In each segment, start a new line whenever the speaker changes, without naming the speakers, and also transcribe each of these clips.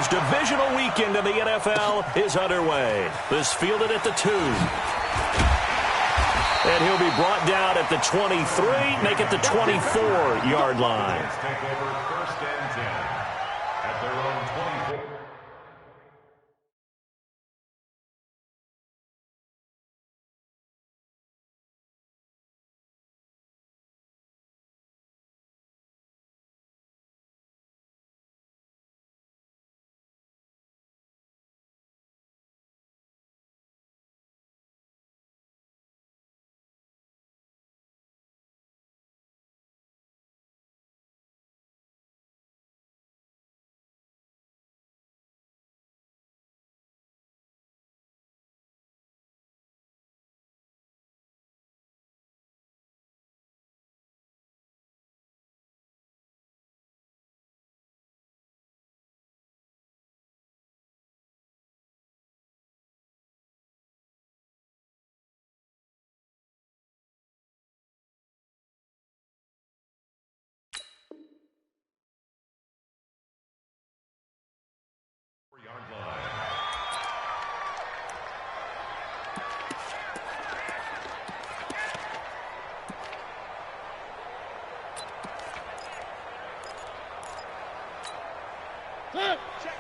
as divisional weekend in the NFL is underway. This fielded at the 2. And he'll be brought down at the 23, make it the 24-yard line.
Take over 1st and 10 at their own 24.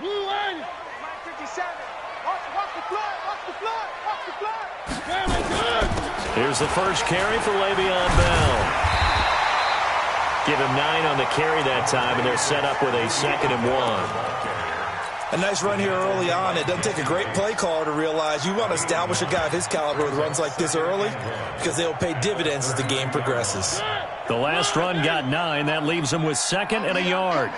Blue line. 57. Watch the flood. Watch the flood. Watch the flood.
Here's the first carry for Le'Veon Bell. Give him 9 on the carry that time, and they're set up with a 2nd and 1.
A nice run here early on. It doesn't take a great play caller to realize you want to establish a guy of his caliber with runs like this early because they'll pay dividends as the game progresses.
The last run got 9. That leaves him with 2nd and a yard.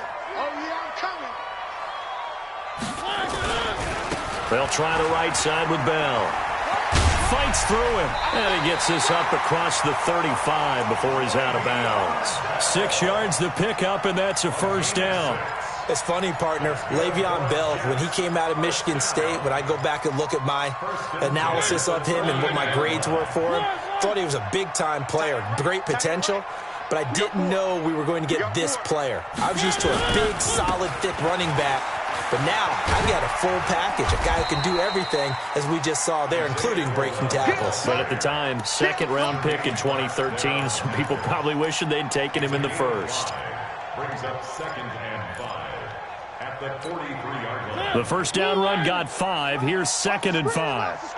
They'll try the right side with Bell. Fights through him. And he gets this up across the 35 before he's out of bounds. 6 yards the pickup, and that's a first down.
It's funny, partner. Le'Veon Bell, when he came out of Michigan State, when I go back and look at my analysis of him and what my grades were for him, thought he was a big-time player, great potential, but I didn't know we were going to get this player. I was used to a big, solid, thick running back, but now I've got a full package, a guy who can do everything, as we just saw there, including breaking tackles.
But at the time, 2nd-round pick in 2013, some people probably wishing they'd taken him in the first.
Brings up 2nd and 5 at the 43-yard line.
The first down run got 5. Here's 2nd and 5.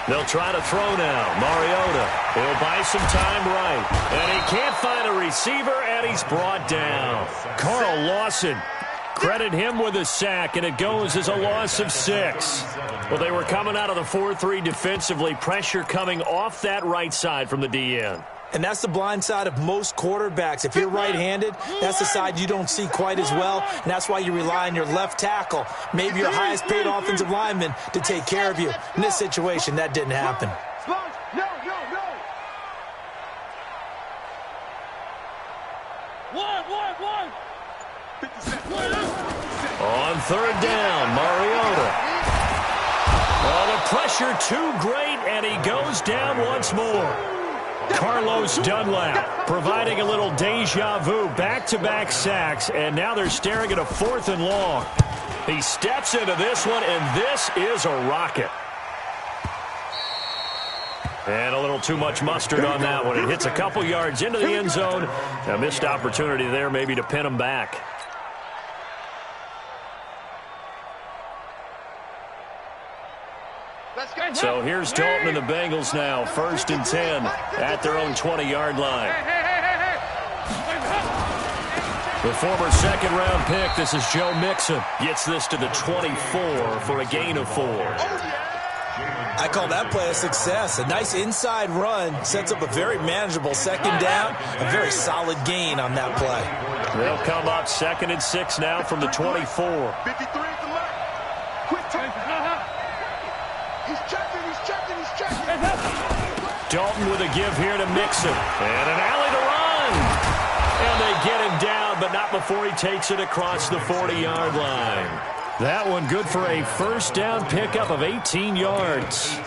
They'll try to throw now. Mariota. He'll buy some time right. And he can't find a receiver, and he's brought down. Carl Lawson. Credit him with a sack, and it goes as a loss of 6. Well, they were coming out of the 4-3 defensively. Pressure coming off that right side from the DN.
And that's the blind side of most quarterbacks. If you're right-handed, that's the side you don't see quite as well, and that's why you rely on your left tackle, maybe your highest-paid offensive lineman, to take care of you. In this situation, that didn't happen.
On 3rd down, Mariota. Oh, the pressure too great, and he goes down once more. Carlos Dunlap providing a little deja vu, back-to-back sacks, and now they're staring at a 4th and long. He steps into this one, and this is a rocket. And a little too much mustard on that one. It hits a couple yards into the end zone. A missed opportunity there maybe to pin him back. So here's Dalton and the Bengals now, 1st and 10 at their own 20-yard line. The former 2nd-round pick, this is Joe Mixon, gets this to the 24 for a gain of 4.
I call that play a success. A nice inside run sets up a very manageable 2nd down, a very solid gain on that play.
They'll come up 2nd and 6 now from the 24. Dalton with a give here to Mixon. And an alley to run. And they get him down, but not before he takes it across the 40-yard line. That one good for a first down pickup of 18 yards.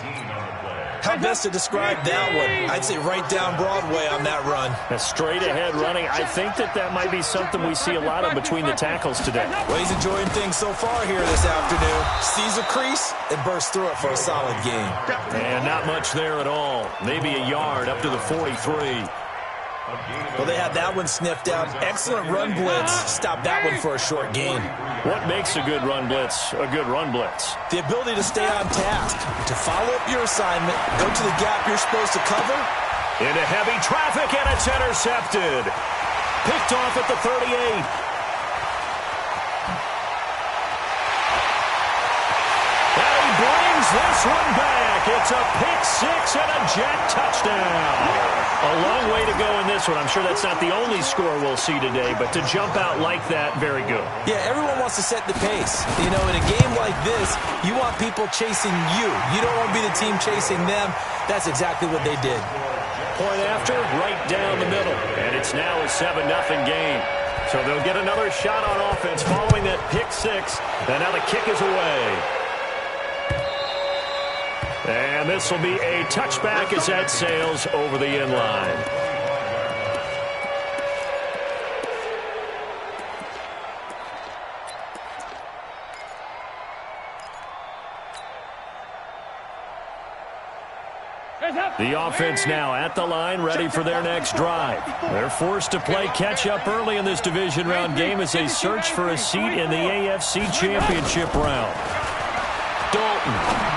How best to describe that one? I'd say right down Broadway on that run.
A straight-ahead running. I think that might be something we see a lot of between the tackles today.
Well, he's enjoying things so far here this afternoon. Sees a crease and bursts through it for a solid game.
And not much there at all. Maybe a yard up to the 43.
Well, they had that one sniffed out. Excellent run blitz. Stopped that one for a short gain.
What makes a good run blitz a good run blitz?
The ability to stay on task, to follow up your assignment, go to the gap you're supposed to cover.
Into heavy traffic, and it's intercepted. Picked off at the 38. And he brings this one back. It's a pick six and a Jet touchdown. A long way to go in this one. I'm sure that's not the only score we'll see today, but to jump out like that, very good.
Yeah, everyone wants to set the pace. You know, in a game like this, you want people chasing you. You don't want to be the team chasing them. That's exactly what they did.
Point after, right down the middle. And it's now a 7-0 game. So they'll get another shot on offense following that pick six. And now the kick is away. And this will be a touchback as that sails over the end line. The offense now at the line, ready for their next drive. They're forced to play catch-up early in this division round game as they search for a seat in the AFC Championship round. Dalton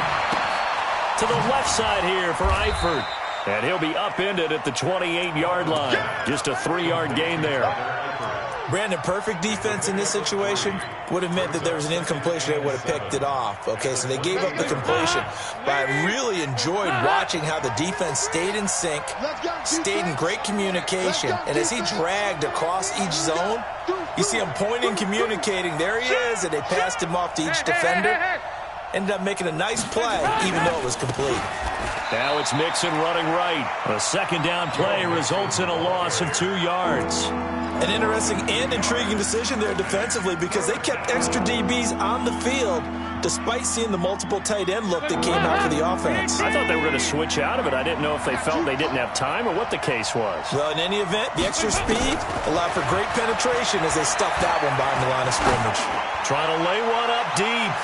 to the left side here for Eifert. And he'll be upended at the 28-yard line. Just a 3-yard gain there.
Brandon, perfect defense in this situation would have meant that there was an incompletion. They would have picked it off. Okay, so they gave up the completion. But I really enjoyed watching how the defense stayed in sync, stayed in great communication. And as he dragged across each zone, you see him pointing, communicating. There he is, and they passed him off to each defender. Ended up making a nice play, even though it was complete.
Now it's Mixon running right. A second down play results in a loss of 2 yards.
An interesting and intriguing decision there defensively because they kept extra DBs on the field despite seeing the multiple tight end look that came out for the offense.
I thought they were going to switch out of it. I didn't know if they felt they didn't have time or what the case was.
Well, in any event, the extra speed allowed for great penetration as they stuffed that one behind the line of scrimmage.
Trying to lay one up deep.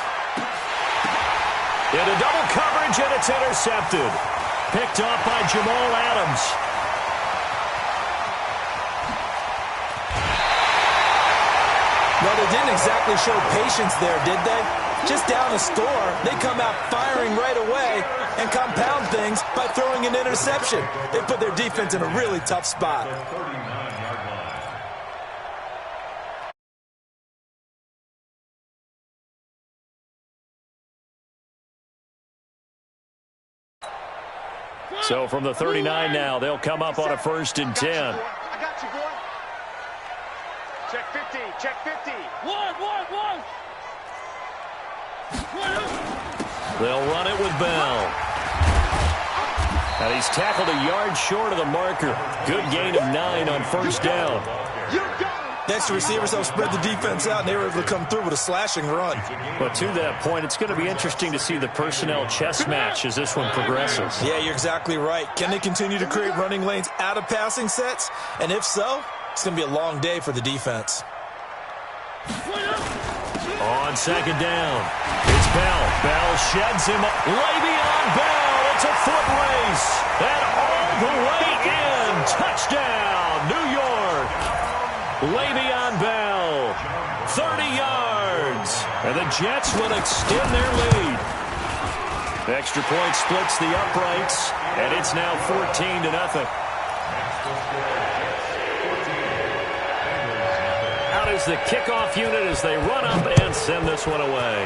Into double coverage, and it's intercepted. Picked off by Jamal Adams.
Well, they didn't exactly show patience there, did they? Just down a score, they come out firing right away and compound things by throwing an interception. They put their defense in a really tough spot.
So from the 39 now, they'll come up on a 1st and 10.
I got you, boy. Check 50, check 50. One.
They'll run it with Bell. And he's tackled a yard short of the marker. Good gain of 9 on 1st down.
You got it.
Next, the receivers helped spread the defense out, and they were able to come through with a slashing run.
But to that point, it's going to be interesting to see the personnel chess match as this one progresses.
Yeah, you're exactly right. Can they continue to create running lanes out of passing sets? And if so, it's going to be a long day for the defense.
On 2nd down, it's Bell. Bell sheds him. Le'Veon Bell. It's a foot race. And all the way in. Touchdown, New York. Le'Veon Bell, 30 yards. And the Jets will extend their lead. The extra point splits the uprights, and it's now 14-0. Out is the kickoff unit as they run up and send this one away.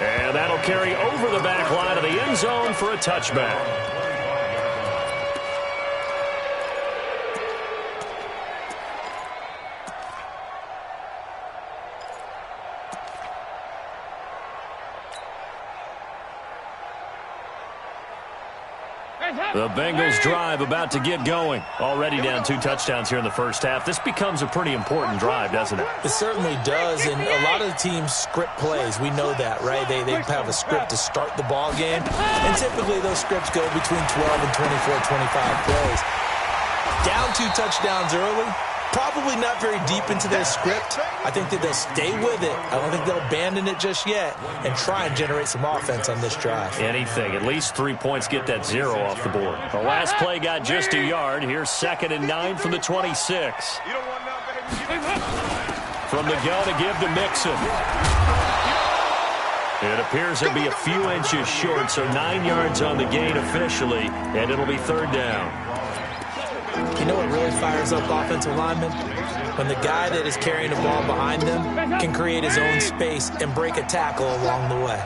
And that'll carry over the back line of the end zone for a touchback. The Bengals drive about to get going. Already down 2 touchdowns here in the first half. This becomes a pretty important drive, doesn't it?
It certainly does, and a lot of the teams script plays. We know that, right? They have a script to start the ball game, and typically those scripts go between 12 and 24, 25 plays. Down 2 touchdowns early, probably not very deep into their script. I think that they'll stay with it. I don't think they'll abandon it just yet and try and generate some offense on this drive.
Anything. At least 3 points, get that 0 off the board. The last play got just a yard. Here's 2nd and 9 from the 26. From the gun to give to Mixon. It appears he'll be a few inches short, so 9 yards on the gain officially, and it'll be 3rd down.
You know what really fires up offensive linemen? When the guy that is carrying the ball behind them can create his own space and break a tackle along the way.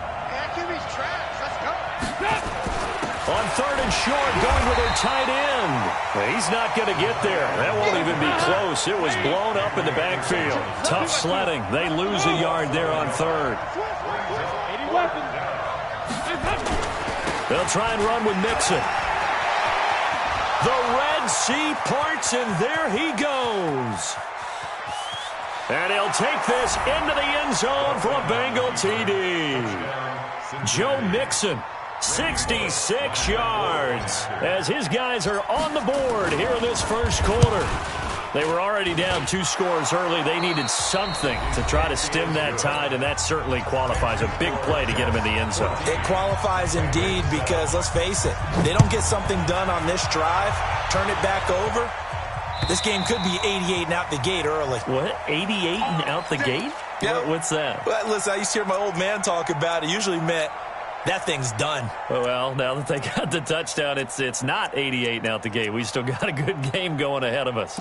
On 3rd and short, going with their tight end. He's not going to get there. That won't even be close. It was blown up in the backfield. Tough sledding. They lose a yard there on 3rd. They'll try and run with Mixon. The Red Sea parts, and there he goes. And he'll take this into the end zone for a Bengal TD. Joe Mixon, 66 yards, as his guys are on the board here in this first quarter. They were already down 2 scores early. They needed something to try to stem that tide, and that certainly qualifies. A big play to get him in the end zone.
It qualifies indeed because, let's face it, they don't get something done on this drive, turn it back over, this game could be 88 and out the gate early.
What? 88 and out the gate?
Yeah.
What's that?
Well, listen, I used to hear my old man talk about it. It usually meant that thing's done.
Well, now that they got the touchdown, it's not 88 and out the gate. We still got a good game going ahead of us.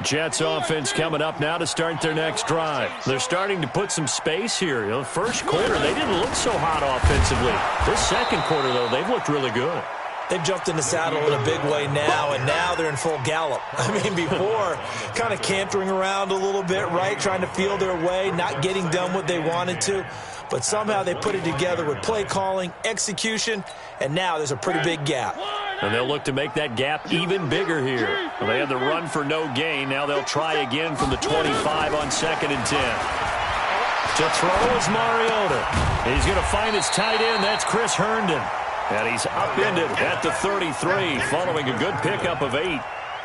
Jets offense coming up now to start their next drive. They're starting to put some space here. You know, first quarter, they didn't look so hot offensively. This second quarter, though, they've looked really good.
They've jumped in the saddle in a big way now, and now they're in full gallop. I mean, before, kind of cantering around a little bit, right, trying to feel their way, not getting done what they wanted to. But somehow they put it together with play calling, execution, and now there's a pretty big gap.
And they'll look to make that gap even bigger here. Well, they had the run for no gain. Now they'll try again from the 25 on 2nd and 10. To throw is Mariota. He's going to find his tight end. That's Chris Herndon. And he's upended at the 33, following a good pickup of 8.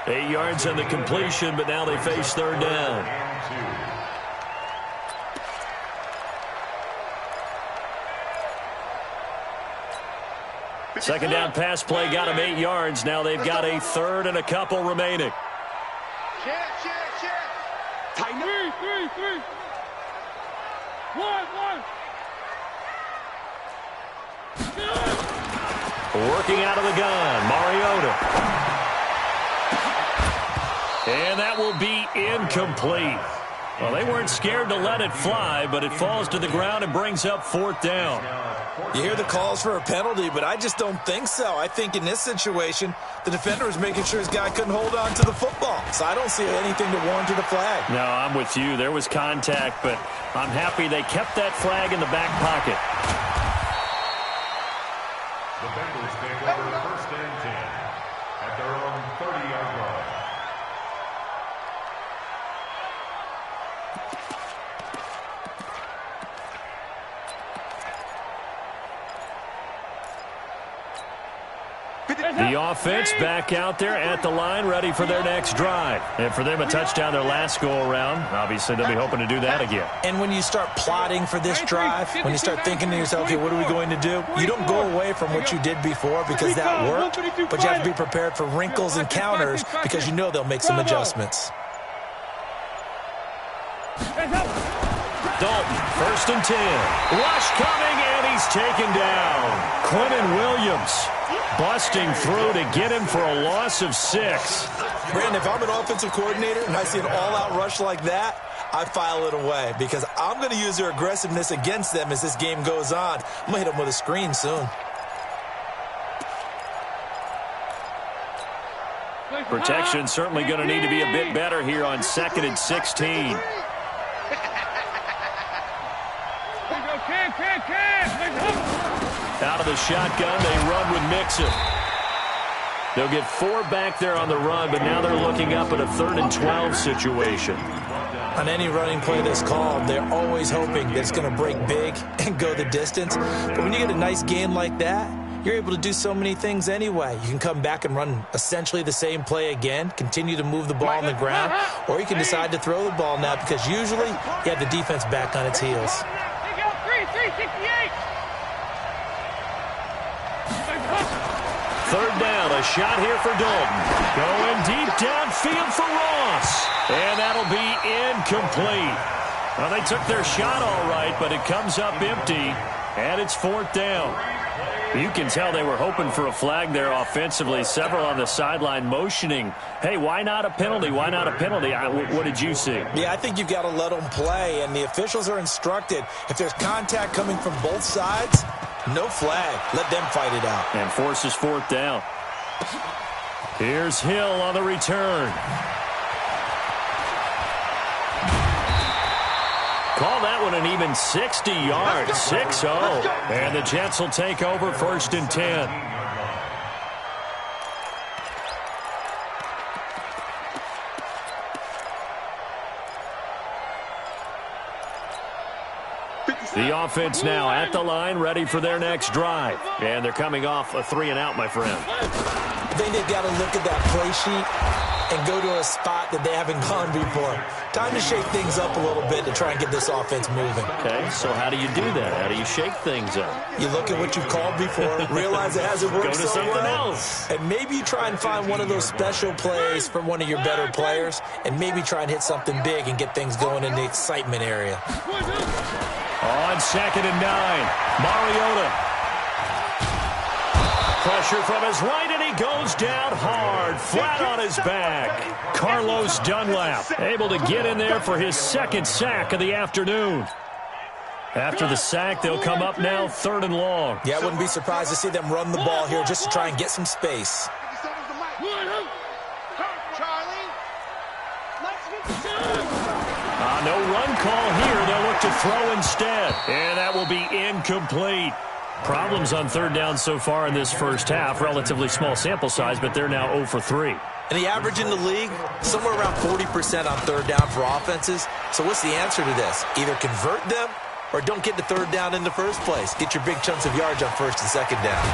8 yards on the completion, but now they face 3rd down. Second down pass play got him 8 yards. Now they've got a 3rd and a couple remaining.
Tighten up. 3. 1.
Working out of the gun, Mariota. And that will be incomplete. Well, they weren't scared to let it fly, but it falls to the ground and brings up 4th down.
You hear the calls for a penalty, but I just don't think so. I think in this situation, the defender was making sure his guy couldn't hold on to the football. So I don't see anything to warrant the flag.
No, I'm with you. There was contact, but I'm happy they kept that flag in the back pocket.
The Bengals take over 1st and 10 at their own 30-yard line.
The offense back out there at the line, ready for their next drive. And for them, a touchdown their last go-around. Obviously, they'll be hoping to do that again.
And when you start plotting for this drive, when you start thinking to yourself, okay, what are we going to do? You don't go away from what you did before because that worked, but you have to be prepared for wrinkles and counters because you know they'll make some adjustments.
Dalton, 1st and 10. Rush coming, and he's taken down. Quinnen Williams busting through to get him for a loss of 6.
Brandon, if I'm an offensive coordinator and I see an all-out rush like that, I file it away because I'm going to use their aggressiveness against them as this game goes on. I'm going to hit them with a screen soon.
Protection certainly going to need to be a bit better here on 2nd and 16. Out of the shotgun, they run with Mixon. They'll get 4 back there on the run, but now they're looking up at a 3rd and 12 situation.
On any running play that's called, they're always hoping that it's going to break big and go the distance. But when you get a nice gain like that, you're able to do so many things anyway. You can come back and run essentially the same play again, continue to move the ball on the ground, or you can decide to throw the ball now because usually you have the defense back on its heels.
3rd down, a shot here for Dalton. Going deep downfield for Ross. And that'll be incomplete. Well, they took their shot all right, but it comes up empty, and it's 4th down. You can tell they were hoping for a flag there offensively. Several on the sideline motioning, hey, why not a penalty? Why not a penalty? What did you see?
Yeah, I think you've got to let them play, and the officials are instructed. If there's contact coming from both sides, no flag. Let them fight it out.
And forces 4th down. Here's Hill on the return. Call that one an even 60 yards, 6-0. And the Jets will take over 1st and 10. The offense now at the line, ready for their next drive. And they're coming off a 3-and-out, my friend.
I think they've got to look at that play sheet and go to a spot that they haven't gone before. Time to shake things up a little bit to try and get this offense moving.
Okay, so how do you do that? How do you shake things up?
You look at what you've called before, realize it hasn't worked
Go to
so
something
well,
else.
and maybe you try and find one of those special plays from one of your better players, and maybe try and hit something big and get things going in the excitement area.
On 2nd and 9, Mariota. Pressure from his right, and he goes down hard, flat on his back. Carlos Dunlap able to get in there for his 2nd sack of the afternoon. After the sack, they'll come up now 3rd and long.
Yeah, I wouldn't be surprised to see them run the ball here just to try and get some space.
No run call here. They'll look to throw instead. And that will be incomplete. Problems on 3rd down so far in this first half. Relatively small sample size, but they're now 0 for 3.
And the average in the league, somewhere around 40% on 3rd down for offenses. So what's the answer to this? Either convert them or don't get to 3rd down in the first place. Get your big chunks of yards on 1st and 2nd down.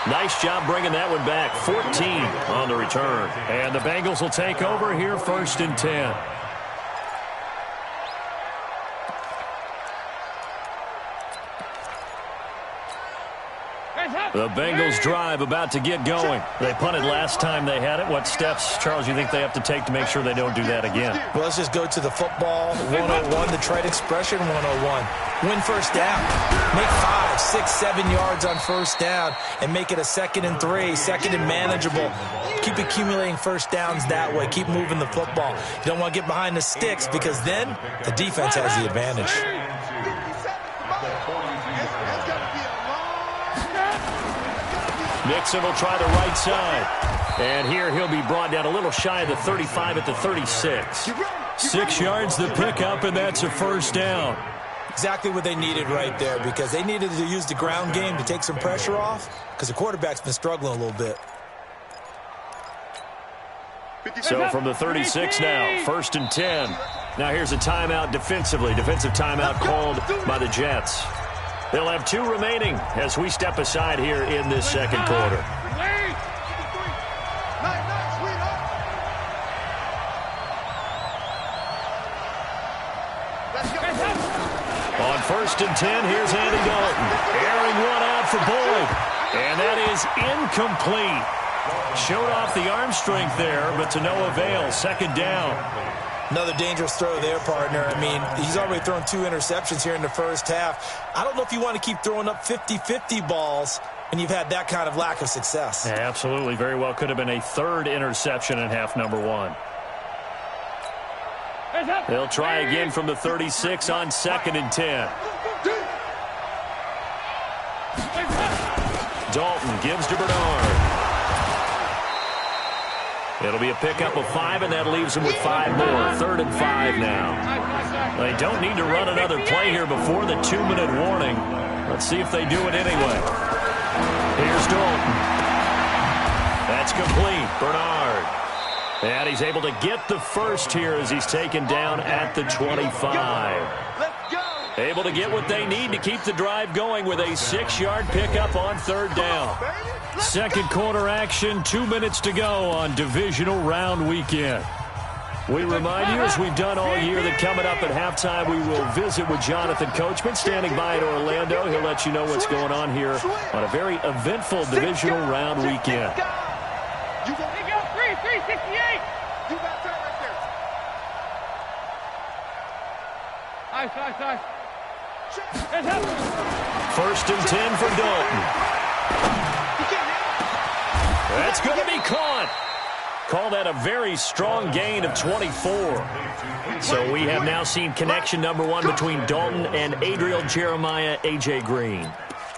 Nice job bringing that one back. 14 on the return. And the Bengals will take over here 1st and 10. The Bengals drive about to get going. They punted last time they had it. What steps, Charles, you think they have to take to make sure they don't do that again?
Well, let's just go to the football 101, the trade expression 101. Win 1st down. Make 5, 6, 7 yards on 1st down and make it a 2nd and 3, 2nd and manageable. Keep accumulating 1st downs that way. Keep moving the football. You don't want to get behind the sticks because then the defense has the advantage.
Mixon will try the right side. And here he'll be brought down a little shy of the 35 at the 36. 6 yards the pickup, and that's a 1st down.
Exactly what they needed right there because they needed to use the ground game to take some pressure off because the quarterback's been struggling a little bit.
So from the 36 now, 1st and 10. Now here's a timeout defensively. Defensive timeout called by the Jets. They'll have 2 remaining as we step aside here in this 2nd quarter. On 1st and 10, here's Andy Dalton. Airing one out for Boyd. And that is incomplete. Showed off the arm strength there, but to no avail. 2nd down.
Another dangerous throw there, partner. I mean, he's already thrown 2 interceptions here in the first half. I don't know if you want to keep throwing up 50-50 balls when you've had that kind of lack of success.
Yeah, absolutely. Very well could have been a 3rd interception in half number 1. They'll try again from the 36 on 2nd and 10. Dalton gives to Bernard. It'll be a pickup of 5, and that leaves them with 5 more. 3rd and 5 now. They don't need to run another play here before the 2-minute warning. Let's see if they do it anyway. Here's Dalton. That's complete. Bernard. And he's able to get the first here as he's taken down at the 25. Able to get what they need to keep the drive going with a 6-yard pickup on 3rd down. Second quarter action, 2 minutes to go on divisional round weekend. We remind you, as we've done all year, that coming up at halftime, we will visit with Jonathan Coachman, standing by in Orlando. He'll let you know what's going on here on a very eventful divisional round weekend.
You go 368. You got that right there. Nice.
1st and 10 for Dalton. That's going to be caught. Call that a very strong gain of 24. So we have now seen connection number 1 between Dalton and Adriel Jeremiah, A.J. Green.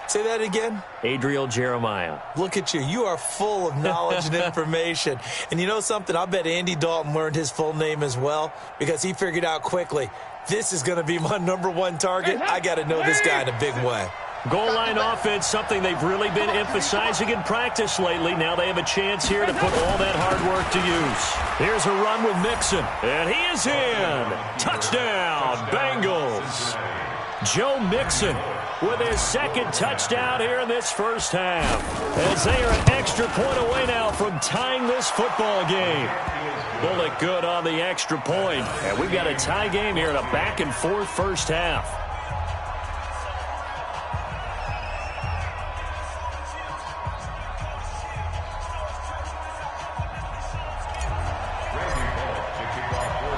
Say that again.
Adriel Jeremiah.
Look at you. You are full of knowledge and information. And you know something? I bet Andy Dalton learned his full name as well, because he figured out quickly, this is going to be my number 1 target. I got to know this guy in a big way.
Goal line offense, something they've really been emphasizing in practice lately. Now they have a chance here to put all that hard work to use. Here's a run with Mixon, and he is in. Touchdown, Bengals. Joe Mixon with his 2nd touchdown here in this first half, as they are an extra point away now from tying this football game. Bullet good on the extra point, and we've got a tie game here in a back-and-forth first half.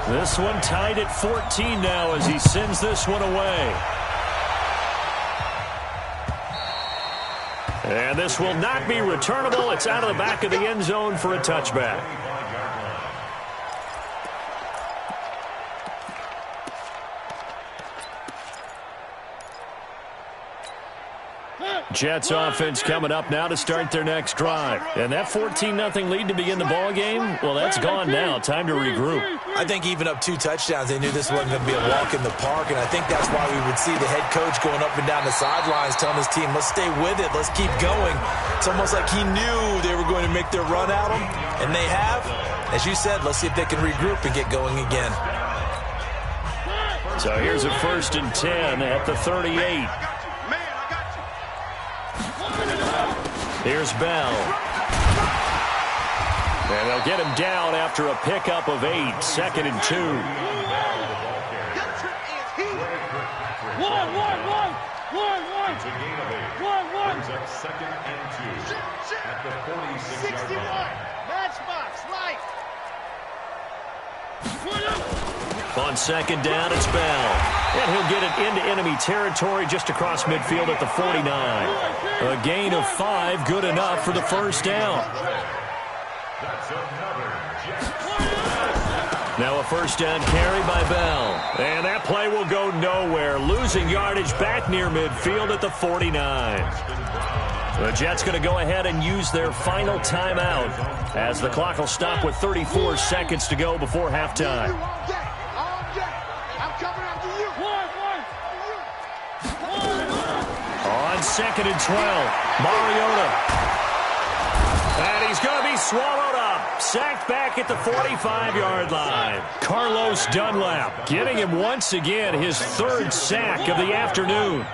This one tied at 14 now as he sends this one away. And this will not be returnable. It's out of the back of the end zone for a touchback. Jets offense coming up now to start their next drive. And that 14-0 lead to begin the ball game, well, that's gone now. Time to regroup.
I think even up 2 touchdowns, they knew this wasn't going to be a walk in the park, and I think that's why we would see the head coach going up and down the sidelines telling his team, let's stay with it, let's keep going. It's almost like he knew they were going to make their run at him, and they have. As you said, let's see if they can regroup and get going again.
So here's a 1st and 10 at the 38. Here's Bell. And they'll get him down after a pickup of 8. 2nd and 2.
1.
It's a gain of 8. Brings up 2nd and 2 at the 46-yard line.
Matchbox, right.
On 2nd down, it's Bell. And he'll get it into enemy territory just across midfield at the 49. A gain of 5, good enough for the first down.
That's another Jet.
Now a first down carry by Bell. And that play will go nowhere. Losing yardage back near midfield at the 49. The Jets going to go ahead and use their final timeout as the clock will stop with 34 seconds to go before halftime. On 2nd and 12, Mariota. And he's going to be swallowed up. Sacked back at the 45-yard line. Carlos Dunlap getting him once again his 3rd sack of the afternoon.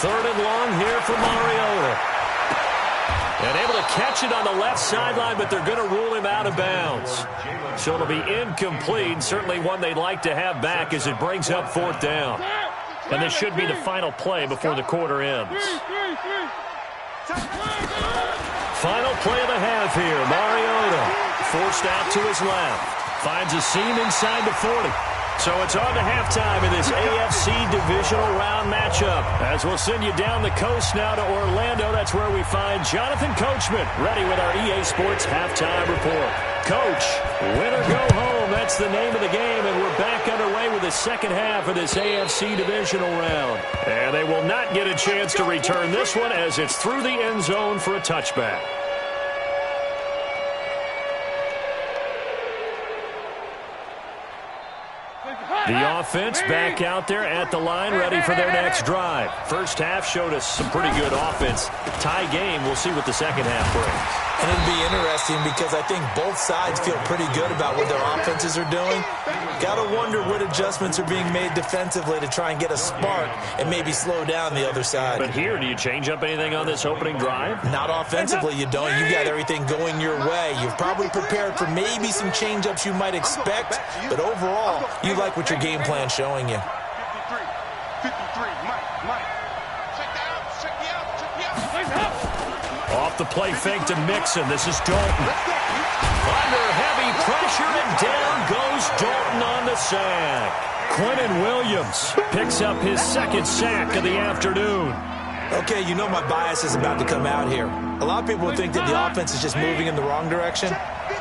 3rd and long here for Mariota. And able to catch it on the left sideline, but they're going to rule him out of bounds. So it'll be incomplete, certainly one they'd like to have back as it brings up 4th down. And this should be the final play before the quarter ends. Final play of the half here. Mariota forced out to his left. Finds a seam inside the 40. So it's on to halftime in this AFC divisional round matchup. As we'll send you down the coast now to Orlando. That's where we find Jonathan Coachman ready with our EA Sports halftime report. Coach, win or go home. That's the name of the game, and we're back underway with the second half of this AFC divisional round. And they will not get a chance to return this one as it's through the end zone for a touchback. The offense back out there at the line, ready for their next drive. First half showed us some pretty good offense. Tie game, we'll see what the second half brings.
And it'll be interesting because I think both sides feel pretty good about what their offenses are doing. Got to wonder what adjustments are being made defensively to try and get a spark and maybe slow down the other side.
But here, do you change up anything on this opening drive?
Not offensively, you don't. You've got everything going your way. You've probably prepared for maybe some change-ups you might expect, but overall, you like what your game plan's showing you.
53, Mike. Check that out, check me out.
Off the play fake to Mixon. This is Dalton. Under heavy pressure, and down goes Dalton on the sack. Quentin Williams picks up his second sack of the afternoon.
Okay, you know my bias is about to come out here. A lot of people would think that the offense is just moving in the wrong direction.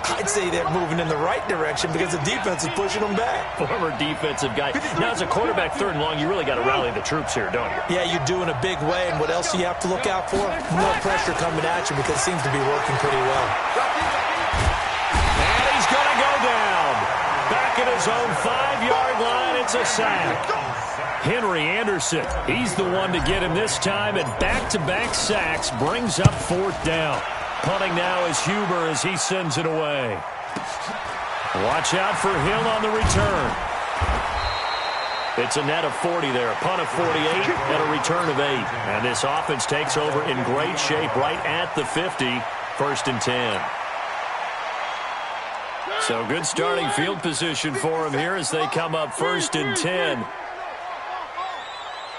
I'd say they're moving in the right direction because the defense is pushing them back.
Former defensive guy. Now, as a quarterback, third and long, you really got to rally the troops here, don't you?
Yeah, you do in a big way. And what else do you have to look out for? More pressure coming at you because it seems to be working pretty well.
And he's going to go down. Back at his own 5-yard line, it's a sack. Henry Anderson, he's the one to get him this time, and back-to-back sacks brings up fourth down. Punting now is Huber as he sends it away. Watch out for Hill on the return. It's a net of 40 there, a punt of 48 and a return of 8. And this offense takes over in great shape right at the 50, first and 10. So good starting field position for him here as they come up first and 10.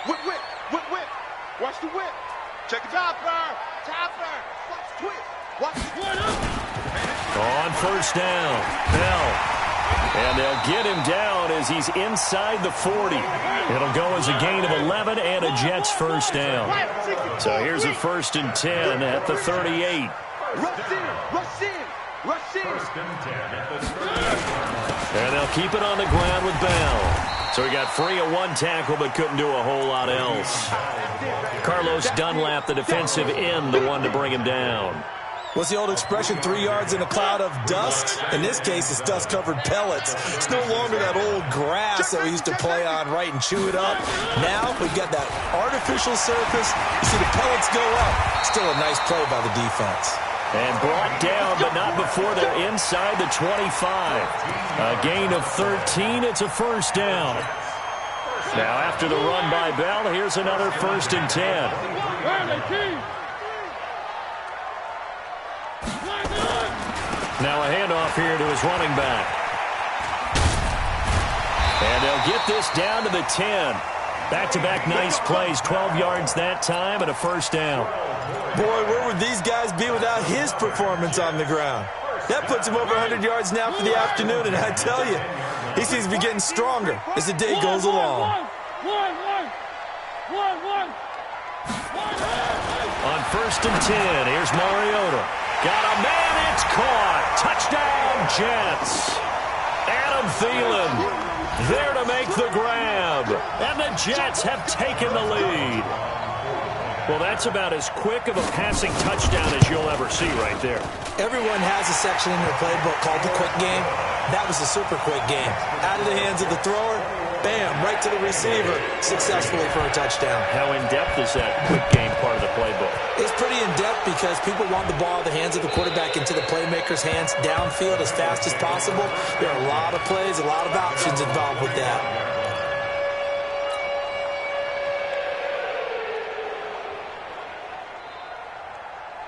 Whip. Watch the whip. Check it out, Topper. Watch the twist. Watch the twist.
On first down, Bell. And they'll get him down as he's inside the 40. It'll go as a gain of 11 and a Jets first down. So here's a first and 10 at the 38.
Rush in.
And they'll keep it on the ground with Bell. So he got free of one tackle but couldn't do a whole lot else. Carlos Dunlap, the defensive end, the one to bring him down.
What's the old expression, 3 yards in a cloud of dust? In this case, it's dust-covered pellets. It's no longer that old grass that we used to play on, right, and chew it up. Now we've got that artificial surface. You see the pellets go up. Still a nice play by the defense.
And brought down, but not before they're inside the 25. A gain of 13. It's a first down. Now after the run by Bell, here's another first and 10. Now a handoff here to his running back. And they'll get this down to the 10. Back-to-back nice plays, 12 yards that time and a first down.
Boy, where would these guys be without his performance on the ground? That puts him over 100 yards now for the afternoon, and I tell you, he seems to be getting stronger as the day goes along.
On first and 10, here's Mariota. Got a man, it's caught. Touchdown, Jets. Adam Thielen there to make the grab. And the Jets have taken the lead. Well, that's about as quick of a passing touchdown as you'll ever see right there.
Everyone has a section in their playbook called the quick game. That was a super quick game. Out of the hands of the thrower, bam, right to the receiver, successfully for a touchdown.
How in-depth is that quick game part of the playbook?
It's pretty in-depth because people want the ball out of the hands of the quarterback into the playmaker's hands downfield as fast as possible. There are a lot of plays, a lot of options involved with that.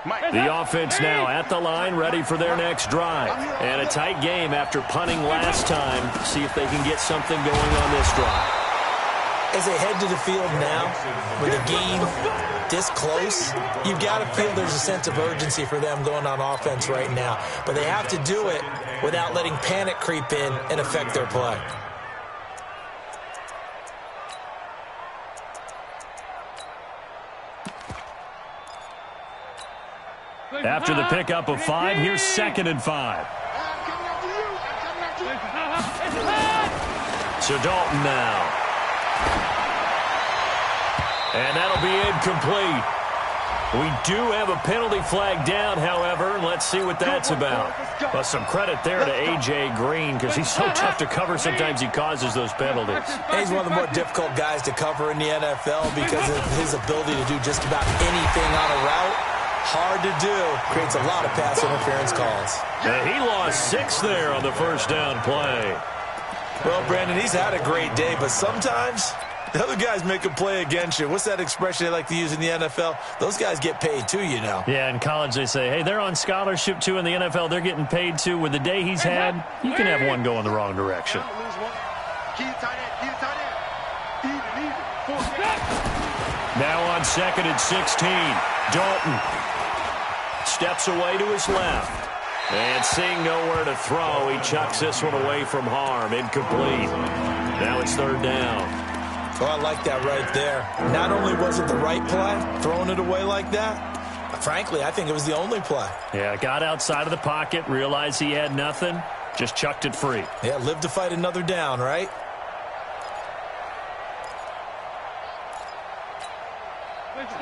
The offense now at the line, ready for their next drive. And a tight game after punting last time. See if they can get something going on this drive.
As they head to the field now, with a game this close, you've got to feel there's a sense of urgency for them going on offense right now. But they have to do it without letting panic creep in and affect their play.
After the pickup of 5, here's 2nd and 5. So Dalton now. And that'll be incomplete. We do have a penalty flag down, however, and let's see what that's about. Well, some credit there to A.J. Green because he's so tough to cover. Sometimes he causes those penalties.
He's one of the more difficult guys to cover in the NFL because of his ability to do just about anything on a route. Hard to do. Creates a lot of pass interference calls.
And he lost 6 there on the first down play.
Well, Brandon, he's had a great day, but sometimes the other guys make a play against you. What's that expression they like to use in the NFL? Those guys get paid too, you know.
Yeah, in college they say, hey, they're on scholarship too. In the NFL, they're getting paid too. With the day he's had, you can have one go in the wrong direction. Now on 2nd and 16, Dalton steps away to his left. And seeing nowhere to throw, he chucks this one away from harm. Incomplete. Now it's 3rd down.
Oh, I like that right there. Not only was it the right play, throwing it away like that, frankly, I think it was the only play.
Yeah, got outside of the pocket, realized he had nothing, just chucked it free.
Yeah, live to fight another down, right?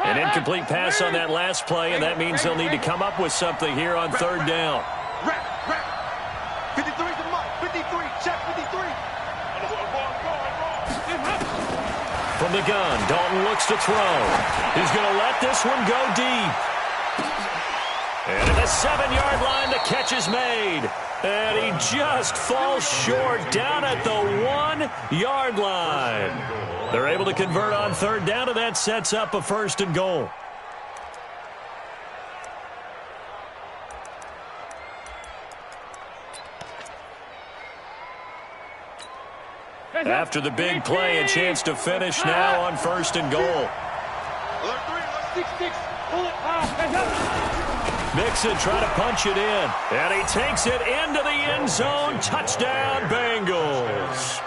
An incomplete pass on that last play, and that means they'll need to come up with something here on 3rd down.
53's the mark. 53. Check 53.
From the gun, Dalton looks to throw. He's going to let this one go deep. And at the 7-yard line, the catch is made. And he just falls short down at the 1-yard line. They're able to convert on 3rd down, and that sets up a 1st and goal. After the big play, a chance to finish now on 1st and goal. Mixon trying to punch it in, and he takes it into the end zone. Touchdown, Bengals.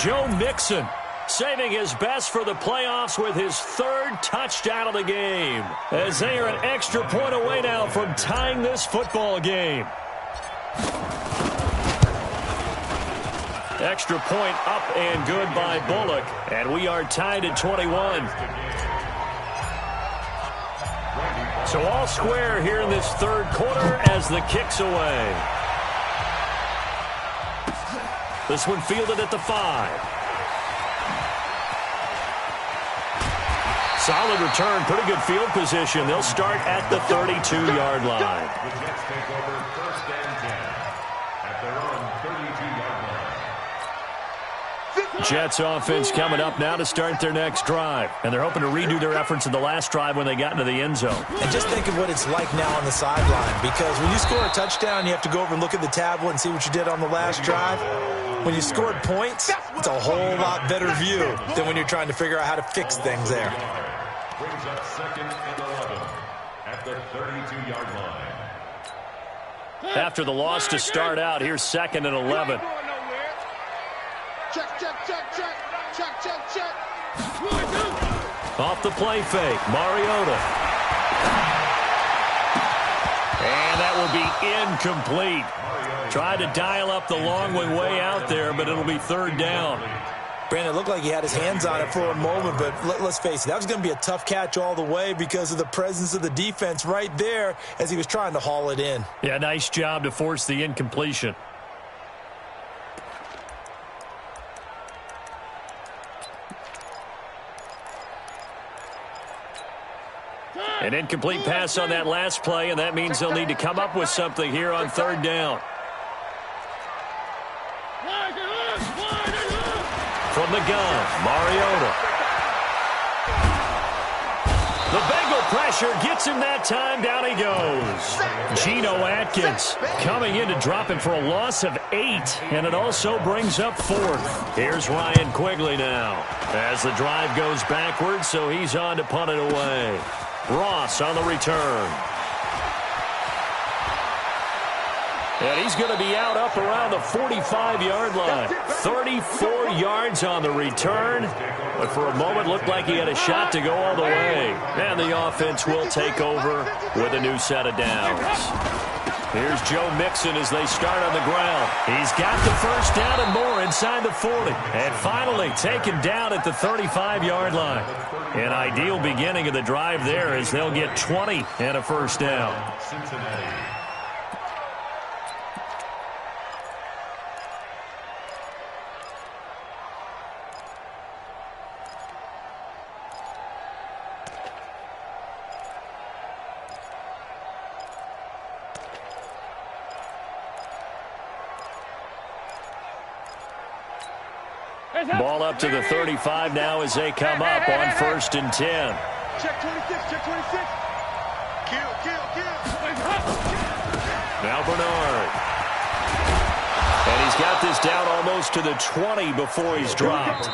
Joe Mixon saving his best for the playoffs with his 3rd touchdown of the game, as they are an extra point away now from tying this football game. Extra point up and good by Bullock, and we are tied at 21. So all square here in this 3rd quarter as the kick's away. This one fielded at the 5. Solid return, pretty good field position. They'll start at the 32-yard line.
The Jets take over 1st and 10 at their own 32-yard line.
Jets offense coming up now to start their next drive. And they're hoping to redo their efforts in the last drive when they got into the end zone.
And just think of what it's like now on the sideline, because when you score a touchdown, you have to go over and look at the tablet and see what you did on the last drive. When you scored points, it's a whole lot better view than when you're trying to figure out how to fix things there.
Brings up 2nd and 11 at the 32-yard line.
After the loss to start out, here's 2nd and 11.
Check, check, check, check. Check, check, check.
Off the play fake, Mariota. And that will be incomplete. Tried to dial up the long way out there, but it'll be 3rd down.
Brandon, it looked like he had his hands on it for a moment, but let's face it, that was going to be a tough catch all the way because of the presence of the defense right there as he was trying to haul it in.
Yeah, nice job to force the incompletion. An incomplete pass on that last play, and that means they'll need to come up with something here on 3rd down. From the gun, Mariota. The Bengal pressure gets him that time. Down he goes. Geno Atkins coming in to drop him for a loss of 8, and it also brings up 4th. Here's Ryan Quigley now as the drive goes backwards, so he's on to punt it away. Ross on the return. And he's going to be out up around the 45-yard line. 34 yards on the return. But for a moment, looked like he had a shot to go all the way. And the offense will take over with a new set of downs. Here's Joe Mixon as they start on the ground. He's got the first down and more inside the 40. And finally taken down at the 35-yard line. An ideal beginning of the drive there as they'll get 20 and a first down.
Cincinnati.
Ball up to the 35 now as they come up on 1st and 10.
Check 26, check 26. Kill.
Now Bernard. And he's got this down almost to the 20 before he's dropped.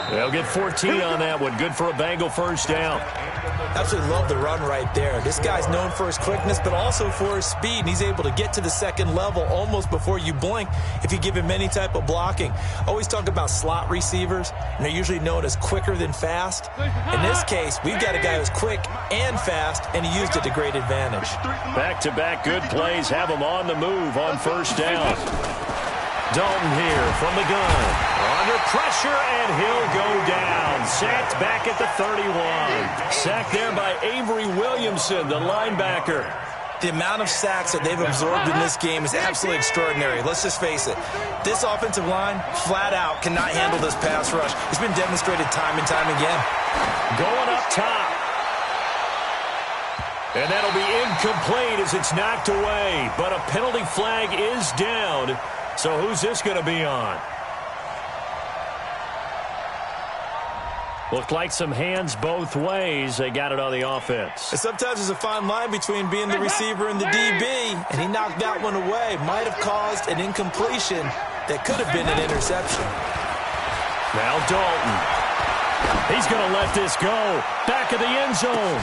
They'll get 14 on that one. Good for a Bengal first down.
Absolutely love the run right there. This guy's known for his quickness, but also for his speed. And he's able to get to the second level almost before you blink if you give him any type of blocking. Always talk about slot receivers, and they're usually known as quicker than fast. In this case, we've got a guy who's quick and fast, and he used it to great advantage.
Back-to-back good plays have him on the move on first down. Dalton here from the gun. Under pressure, and he'll go down. Sacked back at the 31. Sacked there by Avery Williamson, the linebacker.
The amount of sacks that they've absorbed in this game is absolutely extraordinary. Let's just face it. This offensive line, flat out, cannot handle this pass rush. It's been demonstrated time and time again.
Going up top. And that'll be incomplete as it's knocked away. But a penalty flag is down. So who's this going to be on? Looked like some hands both ways. They got it on the offense.
And sometimes there's a fine line between being the receiver and the DB, and he knocked that one away. Might have caused an incompletion that could have been an interception.
Now Dalton. He's going to let this go. Back of the end zone.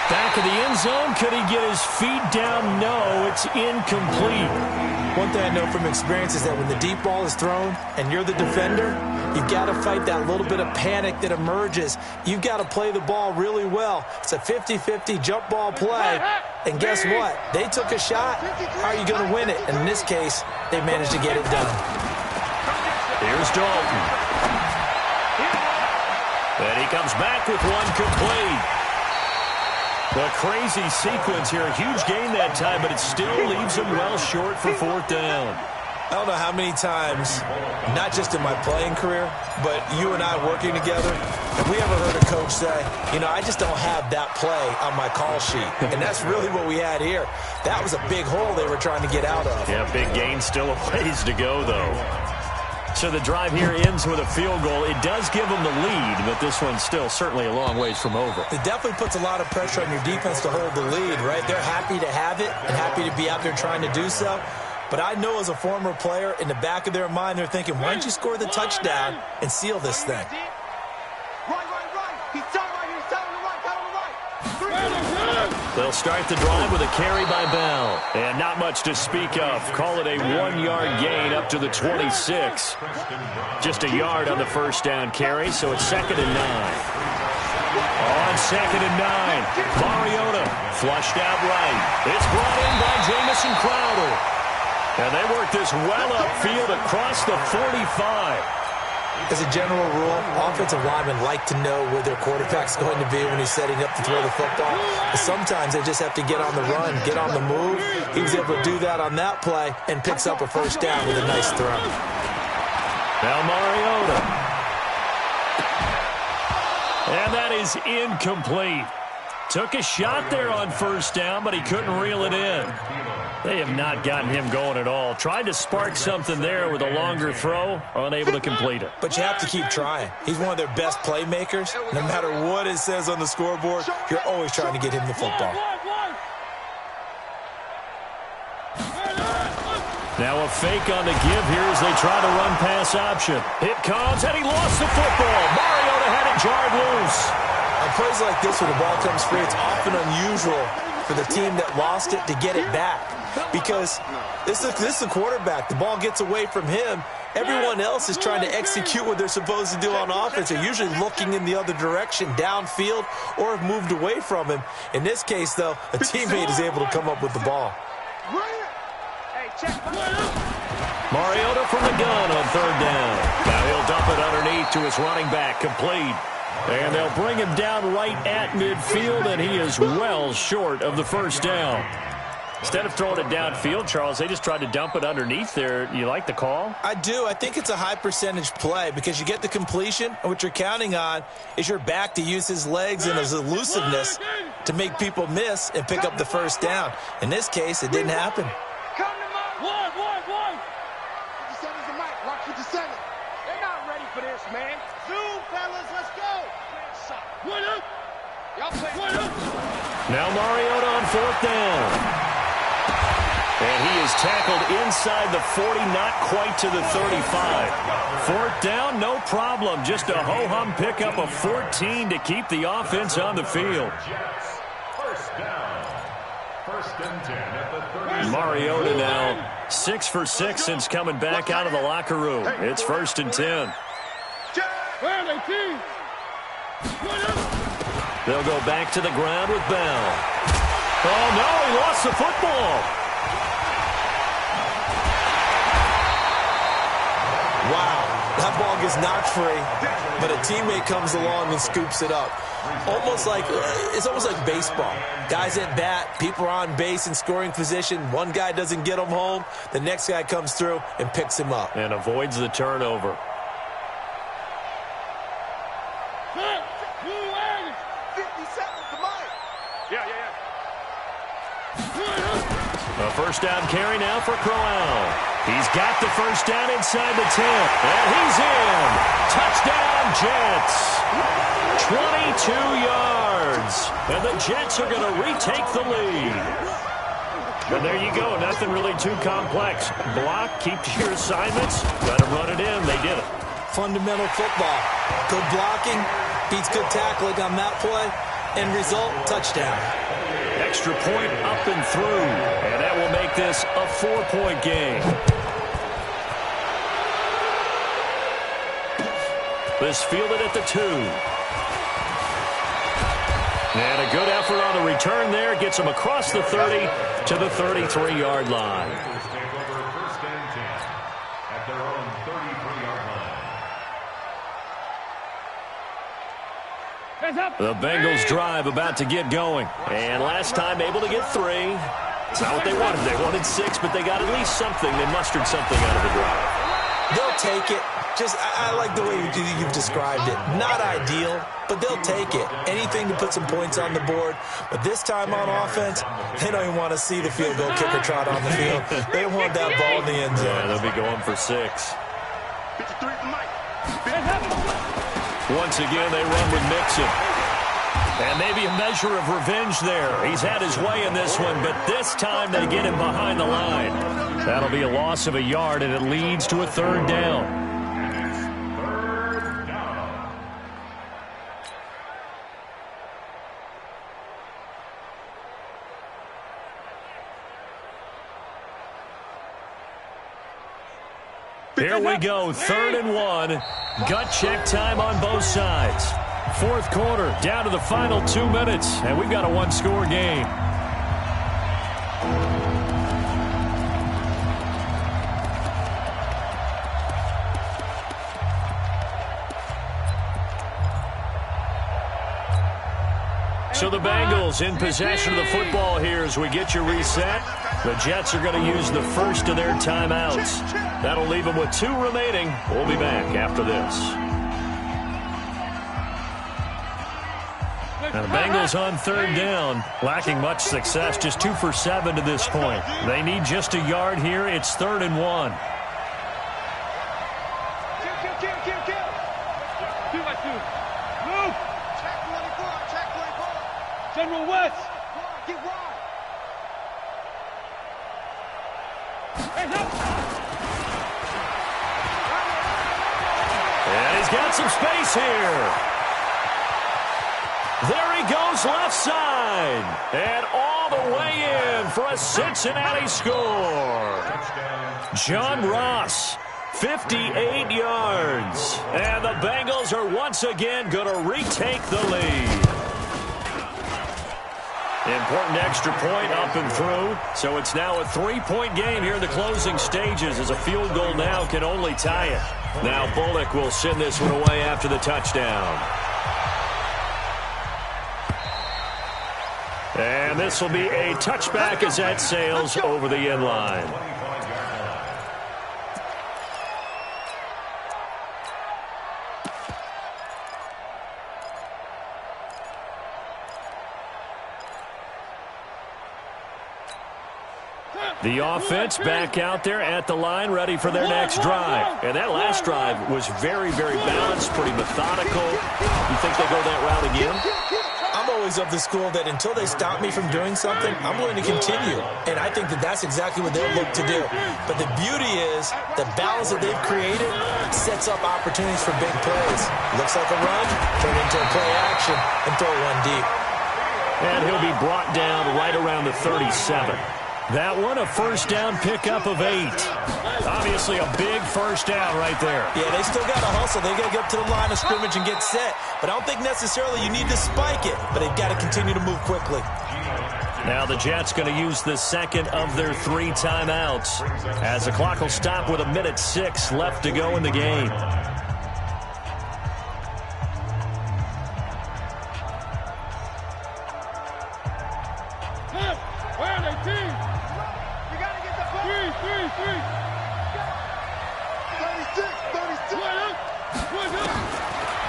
Back of the end zone. Could he get his feet down? No, it's incomplete.
One thing I know from experience is that when the deep ball is thrown and you're the defender, you've got to fight that little bit of panic that emerges. You've got to play the ball really well. It's a 50-50 jump ball play. And guess what? They took a shot. How are you going to win it? And in this case, they managed to get it done.
Here's Dalton. And he comes back with one complete. The crazy sequence here. A huge gain that time, but it still leaves him well short for 4th down.
I don't know how many times, not just in my playing career, but you and I working together, have we ever heard a coach say, you know, I just don't have that play on my call sheet. And that's really what we had here. That was a big hole they were trying to get out of.
Yeah, big gain, still a ways to go, though. So the drive here ends with a field goal. It does give them the lead, but this one's still certainly a long ways from over.
It definitely puts a lot of pressure on your defense to hold the lead, right? They're happy to have it and happy to be out there trying to do so. But I know as a former player, in the back of their mind, they're thinking, why don't you score the touchdown and seal this thing?
They'll start the drive with a carry by Bell. And not much to speak of. Call it a 1-yard gain up to the 26. Just a yard on the first down carry, so it's 2nd and 9. On 2nd and 9, Mariota flushed out right. It's brought in by Jamison Crowder. And they work this well upfield across the 45.
As a general rule, offensive linemen like to know where their quarterback's going to be when he's setting up to throw the football. But sometimes they just have to get on the run, get on the move. He was able to do that on that play and picks up a first down with a nice throw.
Now Mariota. And that is incomplete. Took a shot there on first down, but he couldn't reel it in. They have not gotten him going at all. Tried to spark something there with a longer throw, unable to complete it.
But you have to keep trying. He's one of their best playmakers. No matter what it says on the scoreboard, you're always trying to get him the football.
Now a fake on the give here as they try to run pass option. It comes, and he lost the football. Mariota had it jarred loose.
On plays like this where the ball comes free, it's often unusual for the team that lost it to get it back. Because this is the quarterback. The ball gets away from him. Everyone else is trying to execute what they're supposed to do on offense. They're usually looking in the other direction, downfield, or have moved away from him. In this case, though, a teammate is able to come up with the ball.
Mariota from the gun on third down. Now he'll dump it underneath to his running back, complete. And they'll bring him down right at midfield, and he is well short of the first down. Instead of throwing it downfield, Charles, they just tried to dump it underneath there. You like the call?
I do. I think it's a high percentage play because you get the completion, and what you're counting on is your back to use his legs and his elusiveness to make people miss and pick up the first down. In this case, it didn't happen.
One. 57's the mic. Watch 57. They're not ready for this, man. Zoom, fellas, let's go. One up. Y'all play one up.
Now Mariota on fourth down. And he is tackled inside the 40, not quite to the 35. Fourth down, no problem. Just a ho-hum pickup of 14 to keep the offense on the field.
First down. First and 10 at the 30.
Mariota now 6 for 6 since coming back out of the locker room. It's first and 10. They'll go back to the ground with Bell. Oh, no, he lost the football.
Wow, that ball gets knocked free, but a teammate comes along and scoops it up. It's almost like baseball. Guys at bat, people are on base in scoring position. One guy doesn't get him home. The next guy comes through and picks him up.
And avoids the turnover. A first down carry now for Crowell. He's got the first down inside the 10. And he's in. Touchdown, Jets. 22 yards. And the Jets are going to retake the lead. And there you go. Nothing really too complex. Block, keep to your assignments. Let them run it in. They did it.
Fundamental football. Good blocking beats good tackling on that play. End result, touchdown.
Extra point up and through. And that will make this a 4-point game. This fielded at the 2. And a good effort on the return there. Gets him across the 30 to the 33-yard line.
Take over first and 10 at their own 33-yard line.
The Bengals drive about to get going. And last time able to get 3. It's not what they wanted. They wanted 6, but they got at least something. They mustered something out of the drive.
They'll take it. I like the way you've described it. Not ideal, but they'll take it. Anything to put some points on the board. But this time on offense, they don't even want to see the field goal kicker trot on the field. They want that ball in the end zone.
Yeah, they'll be going for 6. Once again, they run with Mixon. And maybe a measure of revenge there. He's had his way in this one, but this time they get him behind the line. That'll be a loss of a yard, and it leads to a third down. Here we go, 3rd and 1. Gut check time on both sides. Fourth quarter, down to the final 2 minutes, and we've got a one-score game. So the Bengals in possession of the football here as we get you reset. The Jets are going to use the first of their timeouts. That'll leave them with 2 remaining. We'll be back after this. Now the Bengals on 3rd down, lacking much success, just 2 for 7 to this point. They need just a yard here. It's 3rd and 1.
Kill. 2 by 2. Move. Check 24. General West. Get wide. Hands up.
And he's got some space here. There he goes left side. And all the way in for a Cincinnati score. John Ross, 58 yards. And the Bengals are once again going to retake the lead. Important extra point up and through. So it's now a 3-point game here in the closing stages, as a field goal now can only tie it. Now Bullock will send this one away after the touchdown. And this will be a touchback as that sails over the end line. The offense back out there at the line, ready for their next drive. And that last drive was very, very balanced, pretty methodical. You think they go that route again?
I'm always of the school that until they stop me from doing something, I'm going to continue. And I think that that's exactly what they'll look to do. But the beauty is the balance that they've created sets up opportunities for big plays. Looks like a run, turn into a play action, and throw one deep.
And he'll be brought down right around the 37. That one, a first down pickup of 8. Obviously a big first down right there.
Yeah, they still got to hustle. They got to get up to the line of scrimmage and get set. But I don't think necessarily you need to spike it. But they've got to continue to move quickly.
Now the Jets going to use the second of their 3 timeouts, as the clock will stop with 1:06 left to go in the game.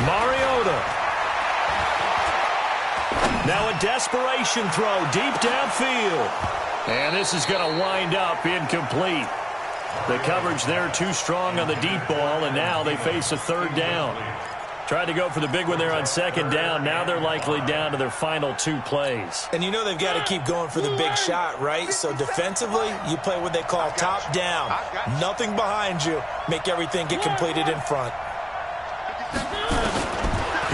Mariota. Now a desperation throw deep downfield. And this is going to wind up incomplete. The coverage there too strong on the deep ball, and now they face a third down. Tried to go for the big one there on second down. Now they're likely down to their final 2 plays.
And you know they've got to keep going for the big shot, right? So defensively, you play what they call top down. Nothing behind you. Make everything get completed in front.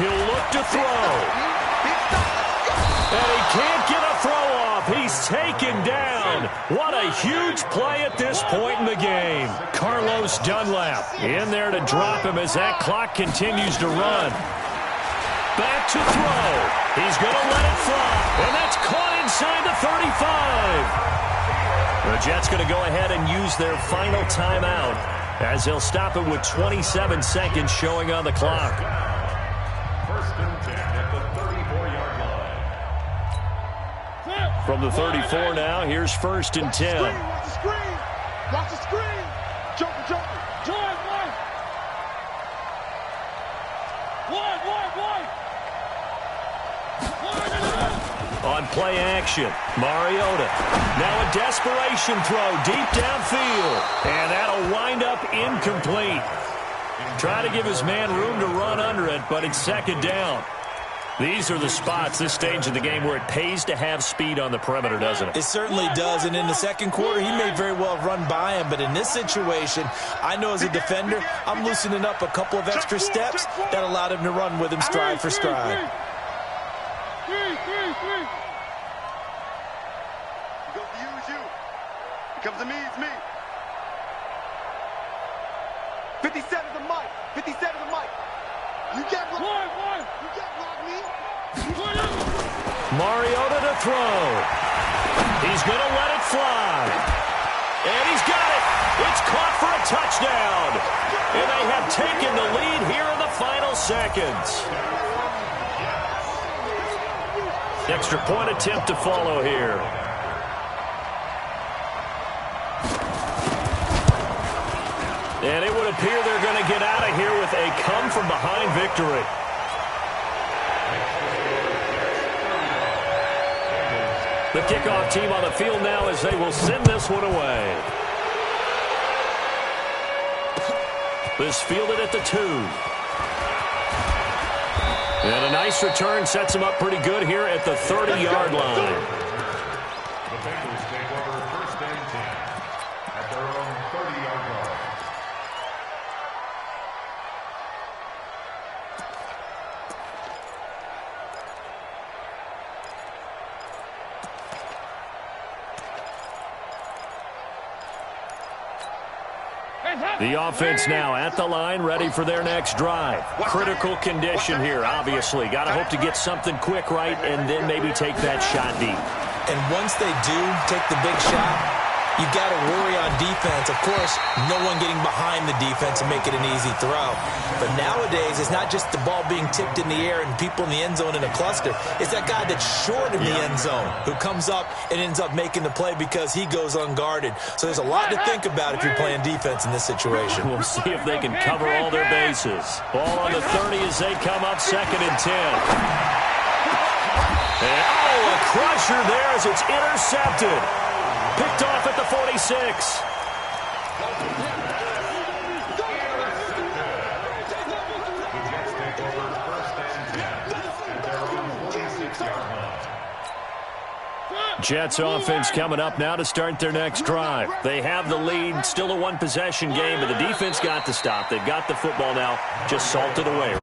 He'll look to throw. And he can't get a throw off. He's taken down. What a huge play at this point in the game. Carlos Dunlap in there to drop him as that clock continues to run. Back to throw. He's going to let it fly. And that's caught inside the 35. The Jets going to go ahead and use their final timeout, as they'll stop it with 27 seconds showing on the clock.
First and 10 at the 34-yard line.
From the 34 now, here's first and 10.
Watch the screen. Watch the screen. Joker, Joker. Join, one.
On play action, Mariota. Now a desperation throw deep downfield. And that'll wind up incomplete. Try to give his man room to run under it, but it's second down. These are the spots, this stage of the game, where it pays to have speed on the perimeter, doesn't it?
It certainly does, and in the second quarter, he may very well have run by him, but in this situation, I know as a defender, I'm loosening up a couple of extra steps that allowed him to run with him stride for stride.
He goes to use you. He comes to me, it's me. 57 the mic. 57 the mic. You can't block. You can't block me.
Mariota to throw. He's going to let it fly. And he's got it. It's caught for a touchdown. And they have taken the lead here in the final seconds. Extra point attempt to follow here. And it would appear they're going to get out of here with a come-from-behind victory. The kickoff team on the field now as they will send this one away. This fielded at the 2. And a nice return sets them up pretty good here at the 30-yard line.
The Bengals take over first and 10 at their own 30-yard line.
The offense now at the line, ready for their next drive. Critical condition here, obviously. Got to hope to get something quick right and then maybe take that shot deep.
And once they do take the big shot, you've got to worry on defense. Of course, no one getting behind the defense and make it an easy throw. But nowadays, it's not just the ball being tipped in the air and people in the end zone in a cluster. It's that guy that's short in the end zone who comes up and ends up making the play because he goes unguarded. So there's a lot to think about if you're playing defense in this situation.
We'll see if they can cover all their bases. Ball on the 30 as they come up 2nd and 10. And, a crusher there as it's intercepted. Picked off at the 46. Jets offense coming up now to start their next drive. They have the lead, still a one-possession game, but the defense got the stop. They've got the football now, just salted away.